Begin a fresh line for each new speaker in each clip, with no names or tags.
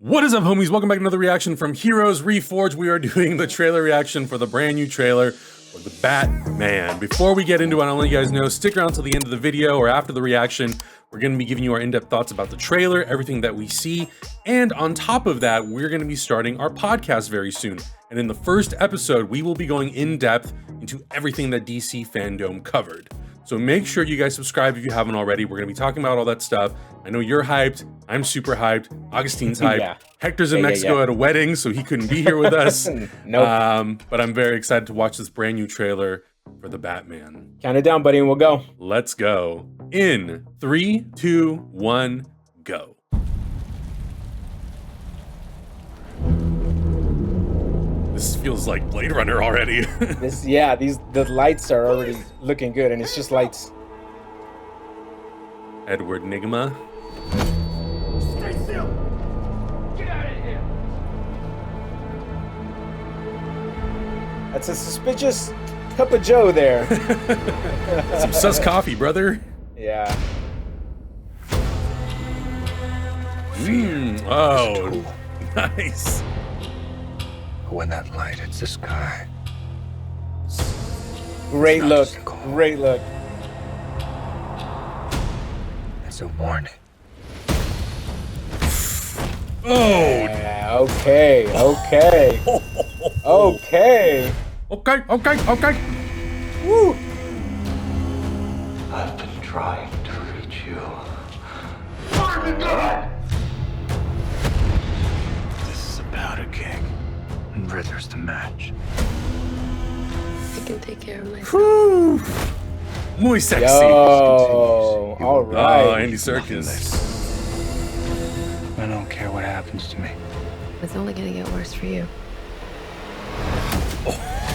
What is up, homies? Welcome back to another reaction from Heroes Reforged. We are doing the trailer reaction for the brand new trailer for the Batman. Before we get into it, I'll let you guys know, stick around till the end of the video or after the reaction. We're going to be giving you our in-depth thoughts about the trailer, everything that we see, and on top of that, we're going to be starting our podcast very soon. And in the first episode, we will be going in-depth into everything that DC Fandom covered. So make sure you guys subscribe if you haven't already. We're going to be talking about all that stuff. I know you're hyped. I'm super hyped. Augustine's hyped.
Yeah.
Hector's in Mexico at a wedding, so he couldn't be here with us.
Nope.
But I'm very excited to watch this brand new trailer for the Batman.
Count it down, buddy, and we'll go.
Let's go. In 3, 2, 1, go. This feels like Blade Runner already.
The lights are already looking good, and it's just lights.
Edward Nygma.
Stay still! Get out of here!
That's a suspicious cup of joe there.
Some sus coffee, brother.
Yeah.
Oh, nice.
When that light hits the sky,
Great look. Great look.
it's a warning.
Oh.
Yeah, okay. Okay. Okay.
Okay.
Woo.
I've been trying to reach you. This is about a king, and Ritter's the match.
I can take care of myself.
Whew. Muy sexy.
Yo. All right.
Oh, Andy Serkis.
I don't care what happens to me.
It's only gonna get worse for you.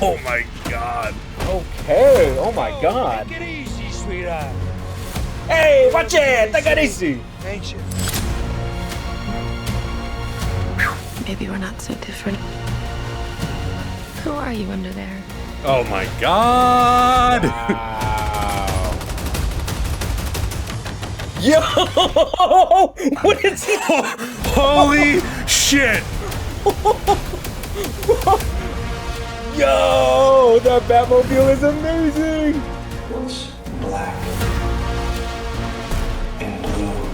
Oh my God.
Okay. Oh my God.
Take it easy, sweetheart.
Hey, watch it. Take it easy.
Ain't you?
Maybe we're not so different. Who are you under there?
Oh my God.
Wow. Yo! What is it?
Holy shit.
Yo! That Batmobile is amazing!
What's black and blue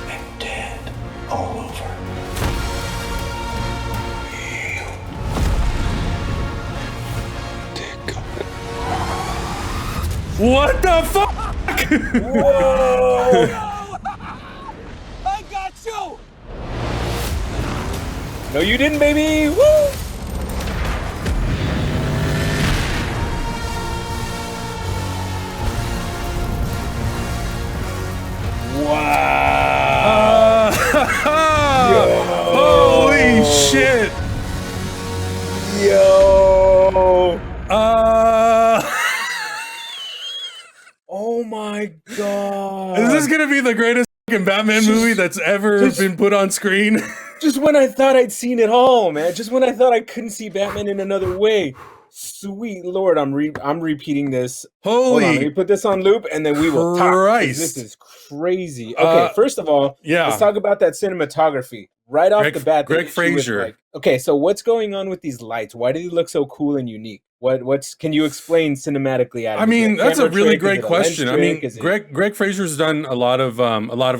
and dead all over? You dig it.
What the fuck?
Whoa!
I got you!
No, you didn't, baby! Woo! Wow!
Holy shit!
Yo! Oh my God!
Is this gonna be the greatest fucking Batman movie that's ever been put on screen?
Just when I thought I'd seen it all, man. Just when I thought I couldn't see Batman in another way. Sweet Lord, I'm repeating this. Hold on, let me put this on loop, and then we will talk.
Christ.
This is crazy. Okay, first of all, let's talk about that cinematography. Right off the bat,
Greg Fraser.
Like, okay, so what's going on with these lights? Why do they look so cool and unique? What's can you explain cinematically? Adam?
I mean, that's a really great question. I mean,
Greg
Greg Fraser's done a lot of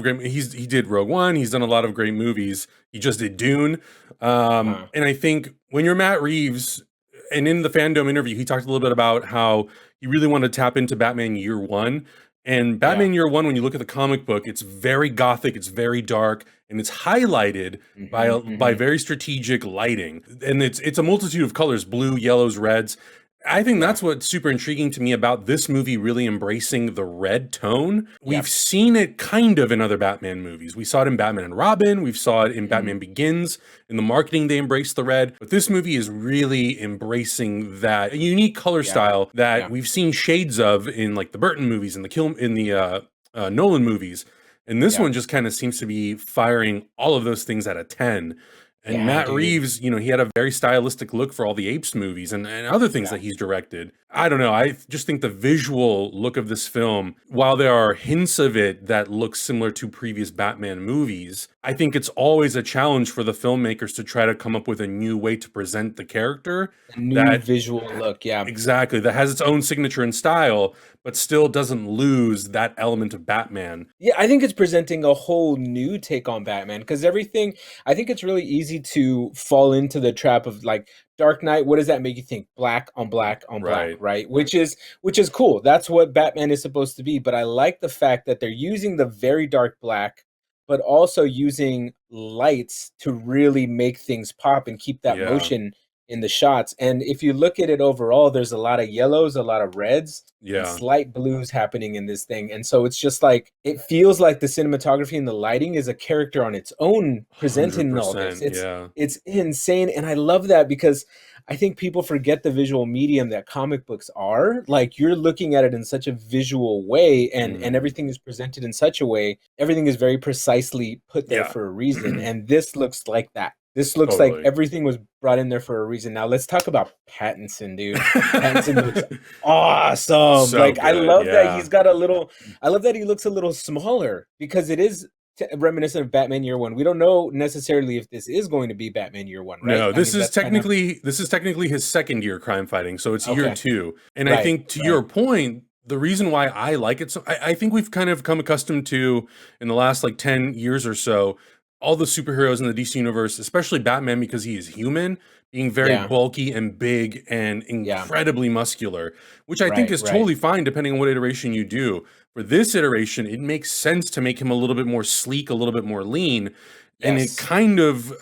great. He did Rogue One. He's done a lot of great movies. He just did Dune. And I think when you're Matt Reeves, and in the Fandom interview, he talked a little bit about how he really wanted to tap into Batman Year One. And Batman Year One, when you look at the comic book, it's very gothic, it's very dark, and it's highlighted by very strategic lighting. And it's a multitude of colors: blue, yellows, reds. I think that's what's super intriguing to me about this movie, really embracing the red tone. We've seen it kind of in other Batman movies. We saw it in Batman and Robin. We've saw it in Batman Begins. In the marketing, they embraced the red. But this movie is really embracing that unique color style that we've seen shades of in like the Burton movies and the Nolan movies. And this one just kind of seems to be firing all of those things at a 10. And Matt Reeves, you know, he had a very stylistic look for all the Apes movies and other things that he's directed. I don't know. I just think the visual look of this film, while there are hints of it that look similar to previous Batman movies, I think it's always a challenge for the filmmakers to try to come up with a new way to present the character
A new
that
visual look, yeah.
exactly that has its own signature and style, but still doesn't lose that element of Batman.
Yeah, I think it's presenting a whole new take on Batman because everything, I think it's really easy to fall into the trap of like Dark Knight. What does that make you think? Black on black on black,
Right.
right? Which is cool. That's what Batman is supposed to be. But I like the fact that they're using the very dark black, but also using lights to really make things pop and keep that
Yeah.
motion in the shots. And if you look at it overall, there's a lot of yellows, a lot of reds, and
Yeah.
slight blues happening in this thing. And so it's just like it feels like the cinematography and the lighting is a character on its own presented in all this.
100%, yeah.
It's insane. And I love that because I think people forget the visual medium that comic books are. Like you're looking at it in such a visual way and everything is presented in such a way. Everything is very precisely put there
Yeah.
for a reason. And this looks like that. This looks like
Totally.
everything was brought in there for a reason. Now let's talk about Pattinson, dude. Pattinson looks awesome.
So
Like I
good,
love that
yeah.
he's got a little. I love that he looks a little smaller because it is reminiscent of Batman Year One. We don't know necessarily if this is going to be Batman Year One, right?
No,
I
this
mean,
is
that's kind of-
technically his second year crime fighting, so it's year
Okay.
2. And I
Right,
think to
right.
your point, the reason why I like it so I think we've kind of come accustomed to in the last like 10 years or so, all the superheroes in the DC universe, especially Batman because he is human, being very
Yeah.
bulky and big and incredibly muscular, which I think
Right,
is
right.
totally fine depending on what iteration you do. For this iteration, it makes sense to make him a little bit more sleek, a little bit more lean. And it
Yes.
kind of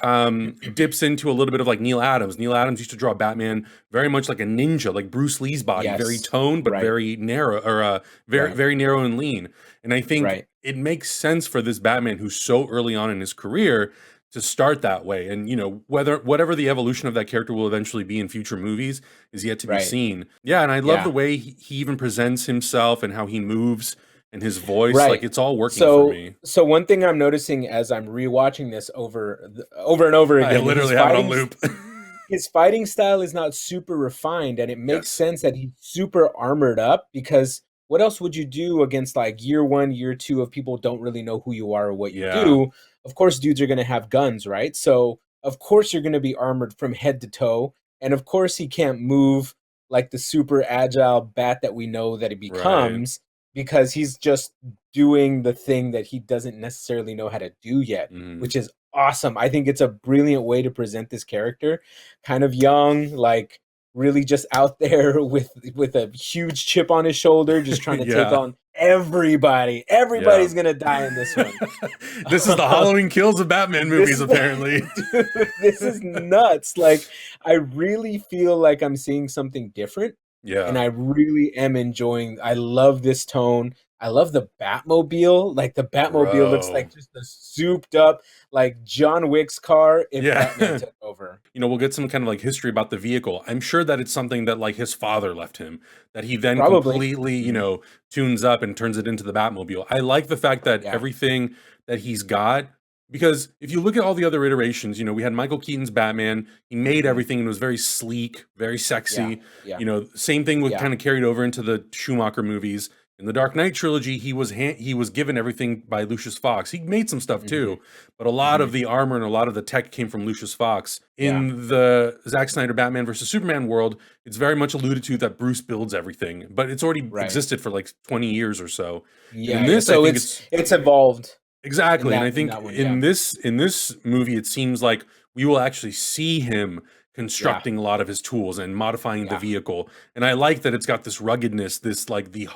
dips into a little bit of like Neil Adams. Neil Adams used to draw Batman very much like a ninja, like Bruce Lee's body, very
Yes.
toned but
Right.
very narrow, or very
Right.
very narrow and lean. And I think
Right.
it makes sense for this Batman who's so early on in his career to start that way. And you know, whatever the evolution of that character will eventually be in future movies is yet to be
Right.
seen. Yeah, and I love
Yeah.
the way he even presents himself and how he moves and his voice.
Right.
Like it's all working
So,
for me.
so one thing I'm noticing as I'm rewatching this over and over
I
again,
literally
his
have it on
fighting-
loop.
his fighting style is not super refined, and it makes
Yes.
sense that he's super armored up because what else would you do against like year 1, year 2 of people don't really know who you are or what you
Yeah.
do? Of course, dudes are going to have guns, right? So, of course, you're going to be armored from head to toe. And of course, he can't move like the super agile bat that we know that he becomes because he's just doing the thing that he doesn't necessarily know how to do yet, which is awesome. I think it's a brilliant way to present this character, kind of young, like really just out there with a huge chip on his shoulder, just trying to take
Yeah.
on everybody. Everybody's gonna die in this one.
This is the Halloween Kills of Batman movies,
is-
apparently.
Dude, this is nuts. Like I really feel like I'm seeing something different,
Yeah.
and I really am enjoying. I love this tone. I love the Batmobile. Like the Batmobile looks
Bro.
like just a souped up, like John Wick's car if
Yeah.
Batman took over.
You know, we'll get some kind of like history about the vehicle. I'm sure that it's something that like his father left him, that he then
Probably.
completely, you know, tunes up and turns it into the Batmobile. I like the fact that
Yeah.
everything that he's got, because if you look at all the other iterations, you know, we had Michael Keaton's Batman. He made everything and it was very sleek, very sexy.
Yeah.
You know, same thing with
Yeah.
kind of carried over into the Schumacher movies. In the Dark Knight trilogy, he was given everything by Lucius Fox. He made some stuff too, but a lot of the armor and a lot of the tech came from Lucius Fox. In the Zack Snyder Batman versus Superman world, it's very much alluded to that Bruce builds everything, but it's already
Right.
existed for like 20 years or so.
Yeah.
In this,
so
I think
it's evolved.
exactly,
in
and I
that-
think
in that one,
in this movie, it seems like we will actually see him constructing a lot of his tools and modifying the
Yeah.
vehicle. And I like that it's got this ruggedness, this like the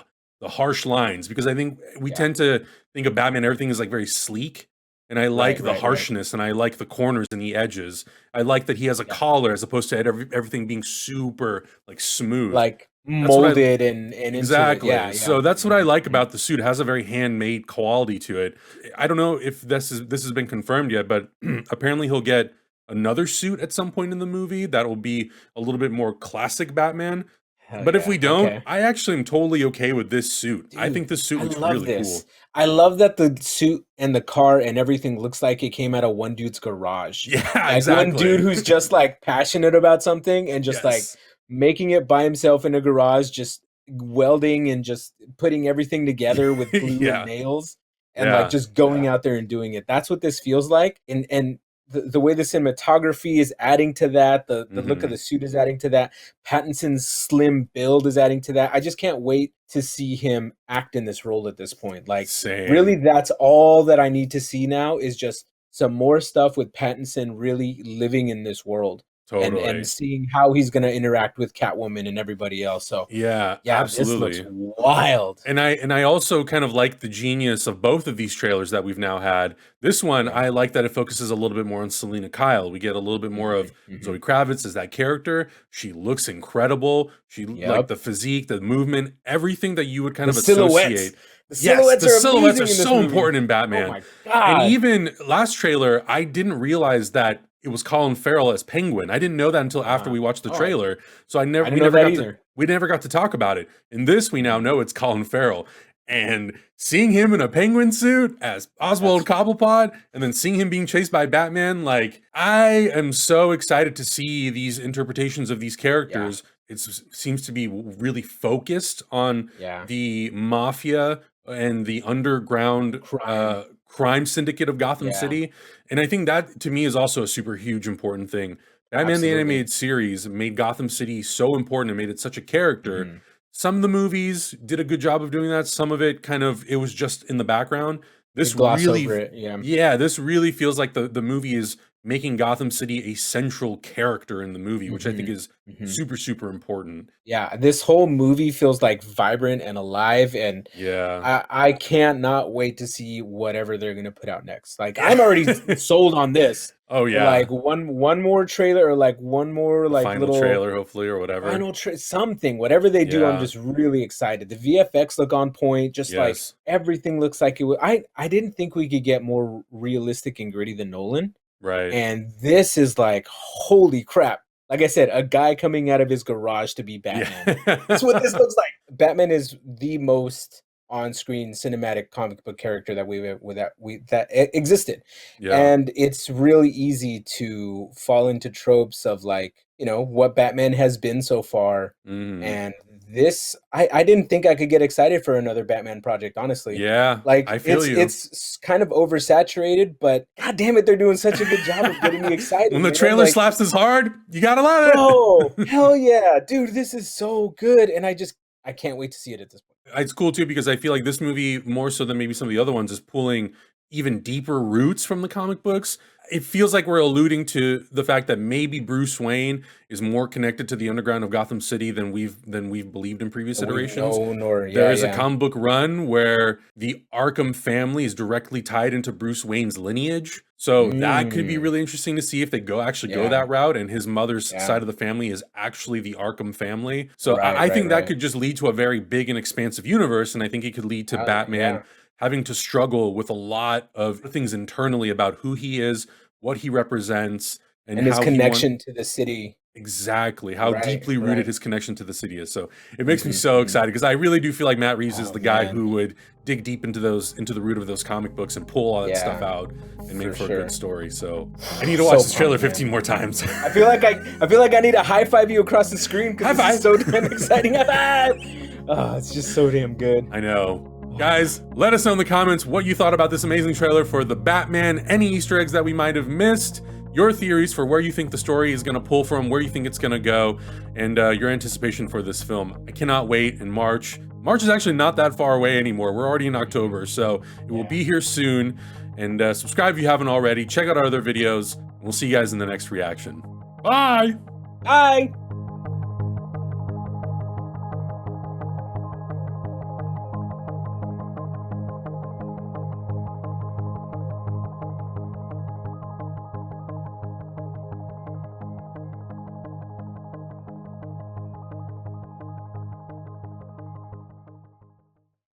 harsh lines, because I think we tend to think of Batman, everything is like very sleek. And I like the
right.
harshness and I like the corners and the edges. I like that he has a collar as opposed to everything being super like smooth.
Like
what I-
molded and
Exactly.
Into it. Yeah,
So that's what I like about the suit. It has a very handmade quality to it. I don't know if this has been confirmed yet, but apparently he'll get another suit at some point in the movie that will be a little bit more classic Batman.
Hell
But if
yeah,
we don't,
okay.
I actually am totally okay with this suit. I
Dude,
think this suit
I
looks
love
really
this.
cool.
I love that the suit and the car and everything looks like it came out of one dude's garage.
Yeah,
Like
exactly.
one dude who's just like passionate about something and just like
Yes.
making it by himself in a garage, just welding and just putting everything together with glue and nails, and like just going out there and doing it. That's what this feels like. And the way the cinematography is adding to that, the look of the suit is adding to that, Pattinson's slim build is adding to that. I just can't wait to see him act in this role at this point. Like, really, that's all that I need to see now, is just some more stuff with Pattinson really living in this world.
Totally.
And seeing how he's going to interact with Catwoman and everybody else. So
yeah, absolutely.
This looks wild.
And I also kind of like the genius of both of these trailers that we've now had. This one, I like that it focuses a little bit more on Selena Kyle. We get a little bit more of Zoe Kravitz as that character. She looks incredible. She like the physique, the movement, everything that you would kind of associate.
The silhouettes
are so important in Batman.
Oh my God.
And even last trailer, I didn't realize that it was Colin Farrell as Penguin. I didn't know that until after we watched the trailer. So we never got to talk about it. In this, we now know it's Colin Farrell. And seeing him in a penguin suit as Oswald Cobblepot, and then seeing him being chased by Batman, like, I am so excited to see these interpretations of these characters. It seems to be really focused on the mafia and the underground crime syndicate of Gotham City. And I think that, to me, is also a super huge important thing. Batman the Animated Series made Gotham City so important and made it such a character. Some of the movies did a good job of doing that. Some of it it was just in the background. This really, this really feels like the movie is making Gotham City a central character in the movie, which I think is super, super important.
Yeah, this whole movie feels like vibrant and alive, and I can't not wait to see whatever they're gonna put out next. Like, I'm already sold on this.
Oh yeah,
like one more trailer, or like one more like
final
little
trailer, hopefully, or whatever.
Something, whatever they do, I'm just really excited. The VFX look on point, just like everything looks like it would. I didn't think we could get more realistic and gritty than Nolan.
Right.
And this is like, holy crap. Like I said, a guy coming out of his garage to be Batman. That's what this looks like. Batman is the most on-screen cinematic comic book character that existed. And it's really easy to fall into tropes of, like, you know, what Batman has been so far. And this, I didn't think I could get excited for another Batman project, honestly.
Yeah,
like,
I feel
it's kind of oversaturated, but god damn it, they're doing such a good job of getting me excited.
When the trailer slaps this hard, you gotta love it.
Oh, hell yeah, dude, this is so good, and I can't wait to see it at this point.
It's cool too, because I feel like this movie, more so than maybe some of the other ones, is pulling even deeper roots from the comic books. It feels like we're alluding to the fact that maybe Bruce Wayne is more connected to the underground of Gotham City than we've believed in previous iterations. There is a comic book run where the Arkham family is directly tied into Bruce Wayne's lineage. So that could be really interesting to see if they go that route, and his mother's side of the family is actually the Arkham family. So I think that could just lead to a very big and expansive universe, and I think it could lead to Batman having to struggle with a lot of things internally about who he is, what he represents, and
his connection to the city.
Exactly, how deeply rooted his connection to the city is. So it makes me so excited, because I really do feel like Matt Reeves is the guy who would dig deep into the root of those comic books and pull all that stuff out and make for a good story. So I need to watch this trailer 15 more times.
I feel like I need to high five you across the screen, because it's so damn exciting. High five! Oh, it's just so damn good.
I know. Guys, let us know in the comments what you thought about this amazing trailer for the Batman, any Easter eggs that we might have missed, your theories for where you think the story is going to pull from, where you think it's going to go, and your anticipation for this film. I cannot wait in March. March is actually not that far away anymore. We're already in October, so it will be here soon. And subscribe if you haven't already. Check out our other videos. We'll see you guys in the next reaction. Bye!
Bye!